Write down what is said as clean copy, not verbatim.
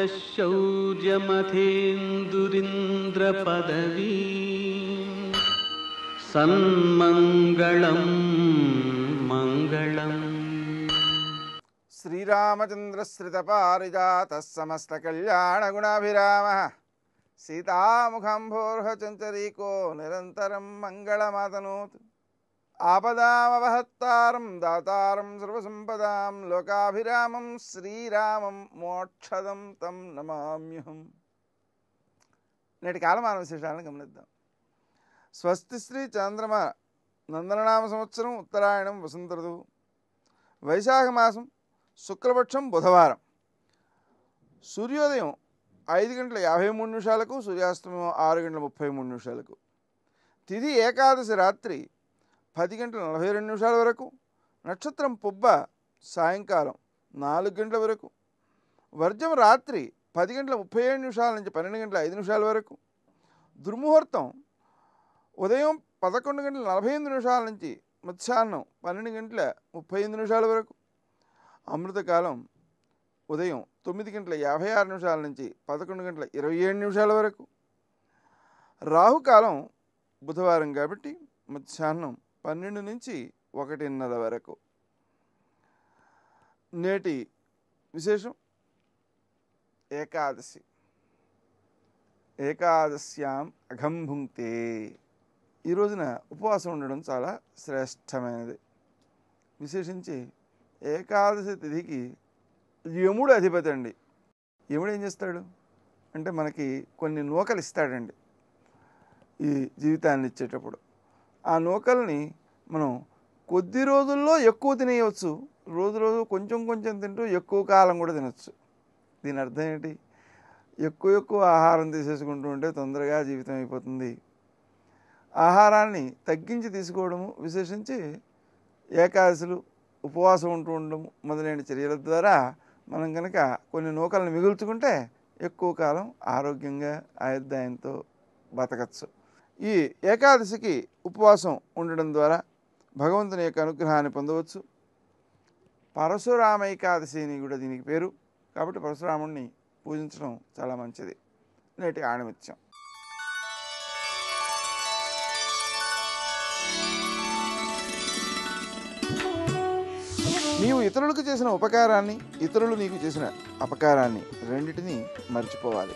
శౌర్యమథేందురింద్రపదవీ సన్మంగళం మంగళం. శ్రీరామచంద్రశ్రితపారిజాత సమస్త కళ్యాణ గుణాభిరామ సీతాముఖంభోర్హచంచరీకో నిరంతరం మంగళమాతనోతు. ఆపదామవహత్తారం దాతారం సర్వసంపదాం లోకాభిరామం శ్రీరామం మోక్షదం తం నమామ్యహం. నేటి కాలమాన విశేషాలను గమనిద్దాం. స్వస్తి శ్రీ చంద్రమ నందననామ సంవత్సరం ఉత్తరాయణం వసంత ఋతువు వైశాఖ మాసం శుక్లపక్షం బుధవారం. సూర్యోదయం 5:53 సూర్యాస్తమయం 6:33. తిథి ఏకాదశి రాత్రి 10:42 వరకు. నక్షత్రం పుబ్బ సాయంకాలం 4 గంటల వరకు. వర్జం రాత్రి 10:37 నుంచి 12:05 వరకు. దుర్ముహూర్తం ఉదయం 11:45 నుంచి మధ్యాహ్నం 12:35 వరకు. అమృతకాలం ఉదయం 9:56 నుంచి 11:27 వరకు. రాహుకాలం బుధవారం కాబట్టి మధ్యాహ్నం 12 నుంచి 1:30 వరకు. నేటి విశేషం ఏకాదశి. ఏకాదశ్యాం అఘం భుంక్తే. ఈ రోజున ఉపవాసం ఉండడం చాలా శ్రేష్టమైనది. విశేషించి ఏకాదశి తిథికి యముడు అధిపతి అండి. యముడు ఏం చేస్తాడు అంటే మనకి కొన్ని నూకలు ఇస్తాడండి ఈ జీవితాన్ని ఇచ్చేటప్పుడు. ఆ నూకల్ని మనం కొద్ది రోజుల్లో ఎక్కువ తినేయవచ్చు, రోజు కొంచెం కొంచెం తింటూ ఎక్కువ కాలం కూడా తినచ్చు. దీని అర్థం ఏంటి? ఎక్కువ ఆహారం తీసేసుకుంటూ ఉంటే తొందరగా జీవితం అయిపోతుంది. ఆహారాన్ని తగ్గించి తీసుకోవడము, విశేషించి ఏకాదశులు ఉపవాసం ఉంటూ ఉండడం మొదలైన చర్యల ద్వారా మనం కనుక కొన్ని నూకలను మిగుల్చుకుంటే ఎక్కువ కాలం ఆరోగ్యంగా ఆయుర్దాయంతో బతకచ్చు. ఈ ఏకాదశికి ఉపవాసం ఉండడం ద్వారా భగవంతుని యొక్క అనుగ్రహాన్ని పొందవచ్చు. పరశురామ ఏకాదశి అని కూడా దీనికి పేరు. కాబట్టి పరశురాముడిని పూజించడం చాలా మంచిది. నేటి ఆణిముత్యం. నీవు ఇతరులకు చేసిన ఉపకారాన్ని, ఇతరులు నీకు చేసిన అపకారాన్ని రెండింటినీ మర్చిపోవాలి.